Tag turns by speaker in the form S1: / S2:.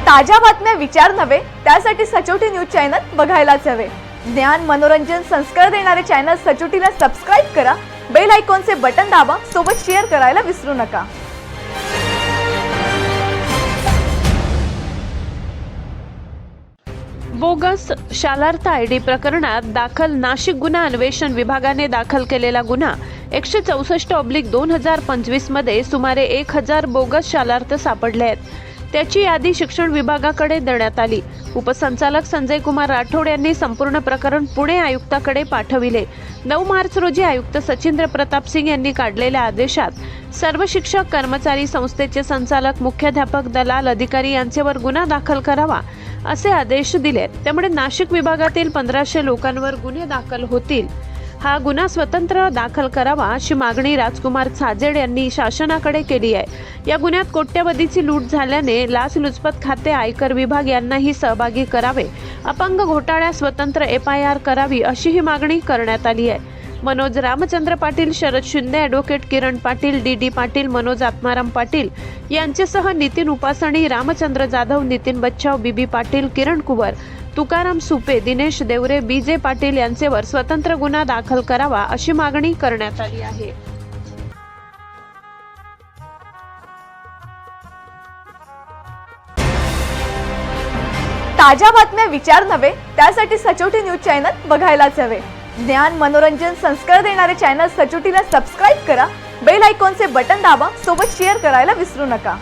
S1: ताज्या बातम्या विचार नव्हे त्यासाठी सचोटी न्यूज चॅनल बघायलाच हवे। ज्ञान मनोरंजन संस्कार देणारे चॅनल सचोटीला सबस्क्राइब करा, बेल आयकॉनचे बटन दाबा, सोबत शेअर करायला विसरू नका।
S2: बोगस शालार्थ आयडी प्रकरणात दाखल नाशिक गुन्हा अन्वेषण विभागाने दाखल केलेला गुन्हा 164/2025 मध्ये सुमारे 1000 बोगस शालार्थ सापडले आहेत। त्याची यादी शिक्षण विभागाकडे देण्यात आली। उपसंचालक संजय कुमार राठोड यांनी संपूर्ण प्रकरण पुणे आयुक्ताकडे पाठविले। 9 मार्च रोजी आयुक्त सचिंद्र प्रताप सिंग यांनी काढलेल्या आदेशात सर्व शिक्षक कर्मचारी संस्थेचे संचालक मुख्याध्यापक दलाल अधिकारी यांच्यावर गुन्हा दाखल करावा असे आदेश दिले। त्यामुळे नाशिक विभागातील 1500 लोकांवर गुन्हे दाखल होतील। हा गुन्हा स्वतंत्र दाखल करावा अशी मागणी राजकुमार छाजेड यांनी शासनाकडे केली आहे। या गुन्ह्यात कोट्यवधीची लूट झाल्याने लाचलुचपत खाते, आयकर विभाग यांनाही सहभागी करावे। अपंग घोटाळ्यात स्वतंत्र FIR करावी अशी ही मागणी करण्यात आली आहे। मनोज रामचंद्र पाटील, शरद शिंदे, ॲडव्होकेट किरण पाटील, DD पाटील, मनोज आत्माराम पाटील यांच्यासह नितीन उपासणी, रामचंद्र जाधव, नितीन बच्चाव, BB पाटील, किरण कुवर, तुकाराम सुपे, दिनेश देवरे, BJ पाटील यांच्यावर स्वतंत्र गुन्हा दाखल करावा अशी मागणी करण्यात आली आहे।
S1: ताज्या बातम्या विचार नव्हे त्यासाठी सचोटी न्यूज चॅनल बघायलाच हवे। ज्ञान मनोरंजन संस्कार देणारे चॅनल सचोटीला सबस्क्राइब करा, बेल आयकॉनचे बटन दाबा, सोबत शेअर करायला विसरू नका।